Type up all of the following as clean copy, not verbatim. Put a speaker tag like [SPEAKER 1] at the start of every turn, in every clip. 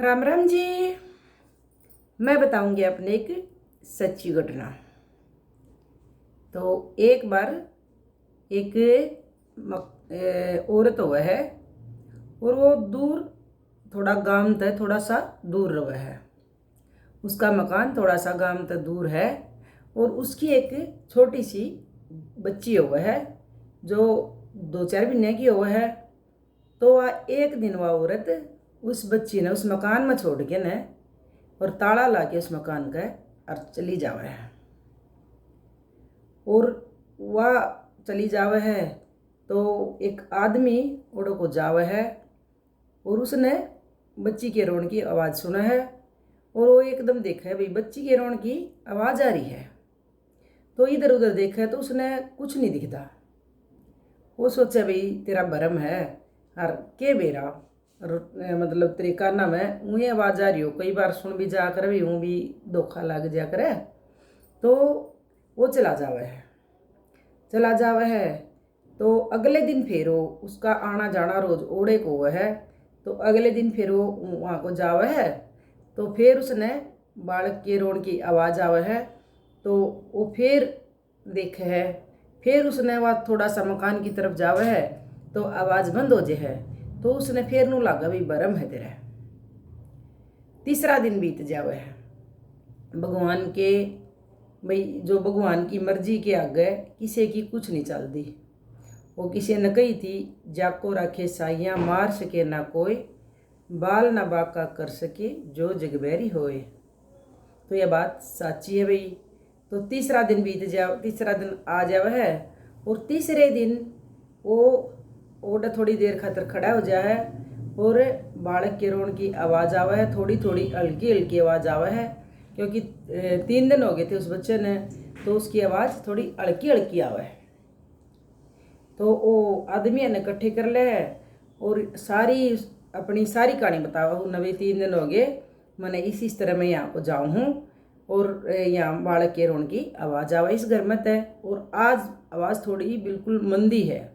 [SPEAKER 1] राम राम जी। मैं बताऊंगी अपने एक सच्ची घटना। तो एक बार एक औरत हुआ है और वो दूर, थोड़ा गांव तक थोड़ा सा दूर रहा है। उसका मकान थोड़ा सा गांव तक दूर है और उसकी एक छोटी सी बच्ची हुआ है जो 2-4 महीने की हुआ है। तो वह एक दिन वह औरत उस बच्ची ने उस मकान में छोड़ के न और ताला ला के उस मकान का और चली जावे है। और वह चली जावे है तो एक आदमी ओड़ो को जावे है और उसने बच्ची के रोने की आवाज़ सुना है और वो एकदम देखा है भाई बच्ची के रोने की आवाज़ आ रही है। तो इधर उधर देखा है तो उसने कुछ नहीं दिखता। वो सोचा भाई तेरा भरम है और के बेरा मतलब तेरे काना में ऊँ आवाज़ आ रही हो, कई बार सुन भी जा कर भी ऊँ भी धोखा लग जा करे। तो वो चला जावे है। तो अगले दिन फिर वो उसका आना जाना रोज ओढ़े को हुआ है। तो अगले दिन फिर वो वहाँ को जावे है तो फिर उसने बालक के रोण की आवाज़ आवे है। तो वो फिर देखे है, फिर उसने वह थोड़ा सा मकान की तरफ जावे है तो आवाज़ बंद हो जाए है। तो उसने फिर नू लागा भी भरम है तेरा। तीसरा दिन बीत जावे है। भगवान के भाई जो भगवान की मर्जी के आगे किसी की कुछ नहीं चलती। वो किसी ने कही थी जाको रखे साइयाँ मार सके ना कोई, बाल ना बाका कर सके जो जगबैरी होए। तो यह बात सच्ची है भाई। तो तीसरा दिन तीसरा दिन आ जावे है और तीसरे दिन वो ओडा थोड़ी देर खातर खड़ा हो जाए है और बालक के रोण की आवाज़ आवे है, थोड़ी थोड़ी हल्की हल्की आवाज़ आवे है क्योंकि 3 दिन हो गए थे उस बच्चे ने। तो उसकी आवाज़ थोड़ी हल्की हल्की आवे है। तो वो आदमी ने इकट्ठे कर ले है और अपनी सारी कहानी बताओ। नवे 3 दिन हो गए मैंने इसी तरह मैं यहाँ को जाऊँ हूँ और यहाँ बालक के रोण की आवाज़ आवा इस घर में तय, और आज आवाज़ थोड़ी बिल्कुल मंदी है।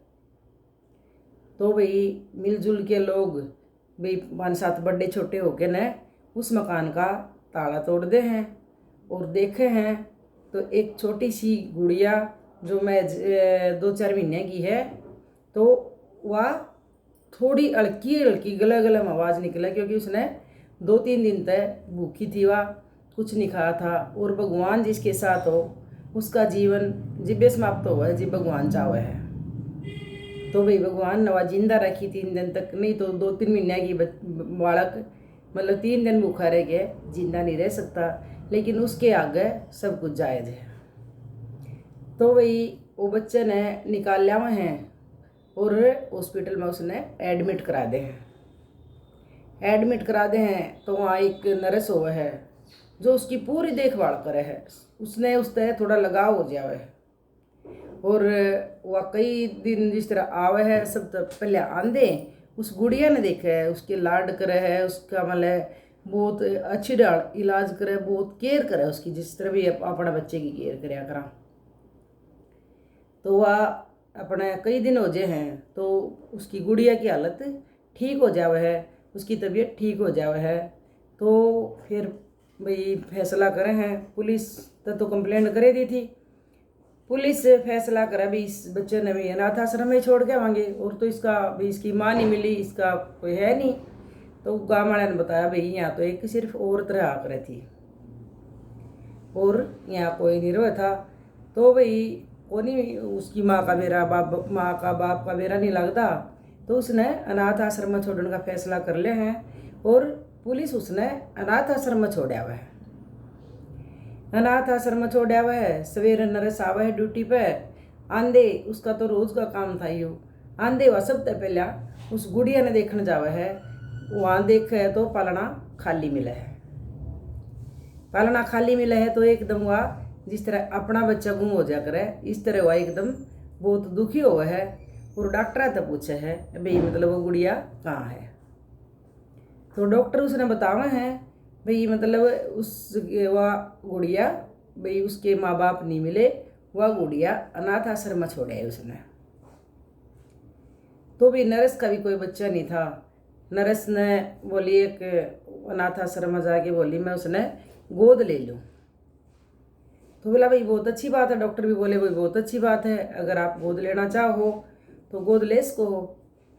[SPEAKER 1] तो भाई मिलजुल के लोग भाई 5-7 बड़े छोटे होके न उस मकान का ताला तोड़ दे हैं और देखे हैं तो एक छोटी सी गुड़िया जो मैं 2-4 महीने की है तो वह थोड़ी हल्की हल्की गला गला में आवाज़ निकला क्योंकि उसने 2-3 दिन तक भूखी थी, वह कुछ नहीं खाया था। और भगवान जिसके साथ हो उसका जीवन जिब्बे समाप्त हुआ है, जी भगवान चाहे है। तो भाई भगवान नवा जिंदा रखी 3 दिन तक, नहीं तो 2-3 महीने की बालक मतलब 3 दिन भूखा रह गया, जिंदा नहीं रह सकता। लेकिन उसके आगे सब कुछ जायज़ है। तो भाई वो बच्चे ने निकाल लिया हैं और हॉस्पिटल में उसने एडमिट करा दे हैं। तो वहाँ एक नर्स हुआ है जो उसकी पूरी देखभाल करे है। उसने उससे थोड़ा लगाव हो जावे है और वह कई दिन जिस तरह आवे है सब तो पहले आंदे उस गुड़िया ने देखा है, उसके लाड करे है, उसका मतलब बहुत अच्छी इलाज करे, बहुत केयर करे उसकी, जिस तरह भी अपना बच्चे की केयर कराया करा। तो वह अपने कई दिन हो जाए हैं तो उसकी गुड़िया की हालत ठीक हो जावे है, उसकी तबीयत ठीक हो जावे है। तो फिर भाई फैसला करे हैं, पुलिस तो कंप्लेंट करे दी थी। पुलिस फैसला करा भी इस बच्चे ने भी अनाथ आश्रम में छोड़ के आवांगे और तो इसका भी इसकी माँ नहीं मिली, इसका कोई है नहीं। तो गाँव वाले ने बताया भाई यहाँ तो एक सिर्फ औरत रहा करे थी और यहाँ कोई नहीं रहा था। तो भाई वो नहीं उसकी माँ का बाप का बेरा नहीं लगता। तो उसने अनाथ आश्रम में छोड़ने का फैसला कर ले हैं और पुलिस उसने अनाथ आश्रम में छोड़ा हुआ है। अनाथ आश्रम में छोड़ा हुआ है। सवेरे नर्स आवा है ड्यूटी पे, आंधे उसका तो रोज का काम था यो। आंधे वह सब पहला उस गुड़िया ने देखने जावा है। वहाँ देखे है तो पालना खाली मिला है। तो एकदम वह जिस तरह अपना बच्चा गुम हो जा करे इस तरह वह एकदम बहुत दुखी हुआ है और डॉक्टर तक पूछे है भाई मतलब वो गुड़िया कहाँ है। तो डॉक्टर उसने बतावा है भाई मतलब वह गुड़िया भाई उसके माँ बाप नहीं मिले, वह गुड़िया अनाथ आश्रम में छोड़ा है उसने। तो भी नर्स का भी कोई बच्चा नहीं था, नर्स ने बोली एक अनाथ आश्रम में जाके बोली मैं उसने गोद ले लूँ। तो बोला भाई बहुत अच्छी बात है, डॉक्टर भी बोले भाई बहुत अच्छी बात है, अगर आप गोद लेना चाहो तो गोद ले इसको।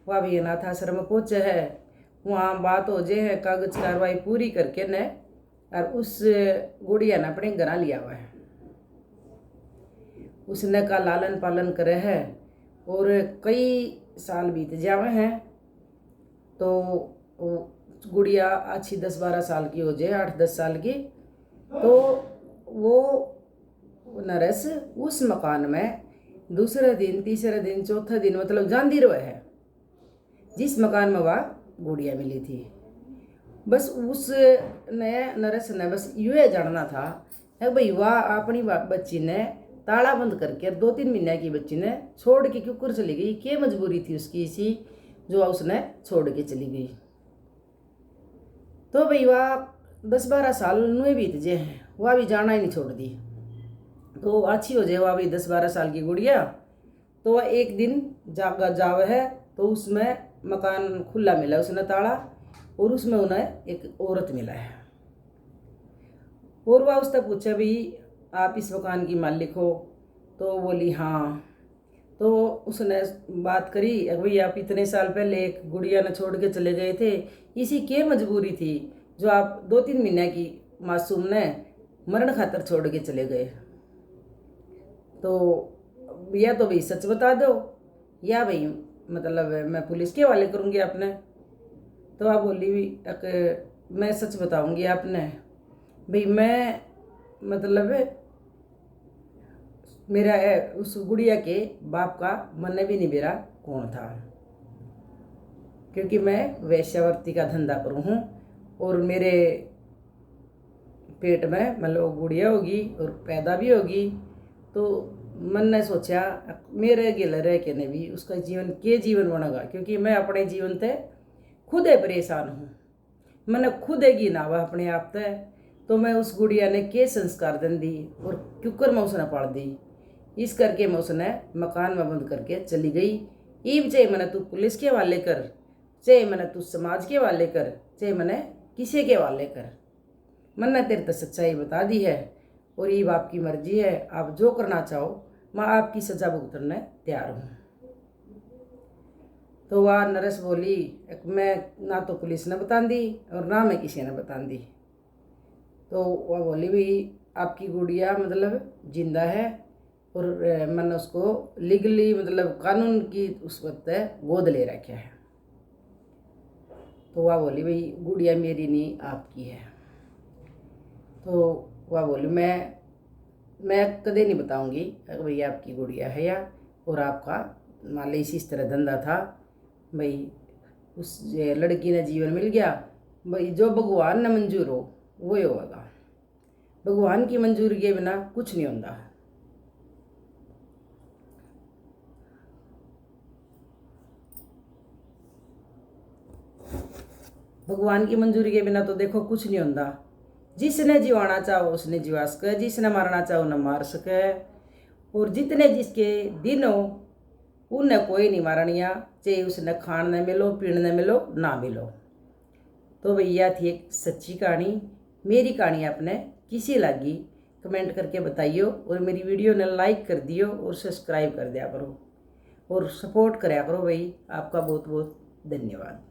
[SPEAKER 1] वह भी अनाथ आश्रम में पहुँचे है, वहाँ बात हो जे है, कागज कार्रवाई पूरी करके न और उस गुड़िया ने अपने घर लिया हुआ है। उसने का लालन पालन करे है और कई साल बीत जावे हैं। तो गुड़िया अच्छी 10-12 साल की हो जाए, 8-10 साल की, तो वो नर्स उस मकान में दूसरे दिन, तीसरे दिन, चौथे दिन मतलब जांदी रहे है जिस मकान में वह गुड़िया मिली थी। बस उस नर्स ने बस ये जानना था भाई वह अपनी बच्ची ने ताला बंद करके 2-3 महीने की बच्ची ने छोड़ के क्यों कर चली गई, क्या मजबूरी थी उसकी इसी जो उसने छोड़ के चली गई। तो भाई वह 10-12 साल नुए बीत जे हैं, वह भी जाना ही नहीं छोड़ दी। तो अच्छी हो जाए वह भी 10-12 साल की गुड़िया। तो वह एक दिन जावे है, तो उसमें मकान खुला मिला उसने ताला, और उसमें उन्हें एक औरत मिला है। और वह उससे पूछा भी आप इस मकान की मालिक हो? तो बोली हाँ। तो उसने बात करी भाई आप इतने साल पहले एक गुड़िया ने छोड़ के चले गए थे, इसी के मजबूरी थी जो आप 2-3 महीने की मासूम ने मरण खातर छोड़ के चले गए। तो या तो भाई सच बता दो या भाई मतलब मैं पुलिस के हवाले करूँगी आपने। तो आप बोली भी मैं सच बताऊँगी आपने। भाई मैं मतलब मेरा उस गुड़िया के बाप का मन भी नहीं मेरा कौन था, क्योंकि मैं वेश्यावृत्ति का धंधा करूँ हूँ और मेरे पेट में मतलब गुड़िया होगी और पैदा भी होगी। तो मन ने सोचा मेरे गिल रह के ने भी उसका जीवन के जीवन बनेगा, क्योंकि मैं अपने जीवन से खुद परेशान हूँ, मैंने खुद गिना हुआ अपने आप से। तो मैं उस गुड़िया ने के संस्कार दन दी और क्योंकर मैं उसने पाल दी, इस करके मैं उसने मकान में बंद करके चली गई। ईब चाहे मैंने तू पुलिस के हवाले कर, चाहे मैंने तू समाज के हवाले कर, चाहे मैंने किसी के हवाले कर, मैंने तेरे तो सच्चाई बता दी है और ईब आपकी मर्जी है, आप जो करना चाहो मैं आपकी सजा भुगतने तैयार हूँ। तो वह नर्स बोली मैं ना तो पुलिस ने बता दी और ना मैं किसी ने बता दी। तो वह बोली भाई आपकी गुड़िया मतलब जिंदा है और मैंने उसको लीगली मतलब कानून की उस वक्त गोद ले रखा है। तो वह बोली भाई गुड़िया मेरी नहीं आपकी है। तो वह बोली मैं कदे नहीं बताऊंगी भाई आपकी गुड़िया है या, और आपका मान ली इसी तरह धंधा था भाई उस लड़की ने जीवन मिल गया भाई, जो भगवान ने मंजूर हो वही होगा, भगवान की मंजूरी के बिना कुछ नहीं होता। भगवान की मंजूरी के बिना तो देखो कुछ नहीं होता। जिसने जीवाना चाहो उसने जीवा सके, जिसने मारना चाहो न मार सके, और जितने जिसके दिन हो उन्हें कोई नहीं मारनिया, चाहे उसने खान न मिलो पीण न मिलो ना मिलो। तो भैया थी एक सच्ची कहानी। मेरी कहानी आपने किसी लगी कमेंट करके बताइयो, और मेरी वीडियो ने लाइक कर दियो और सब्सक्राइब कर दिया करो और सपोर्ट कराया करो भाई। आपका बहुत बहुत धन्यवाद।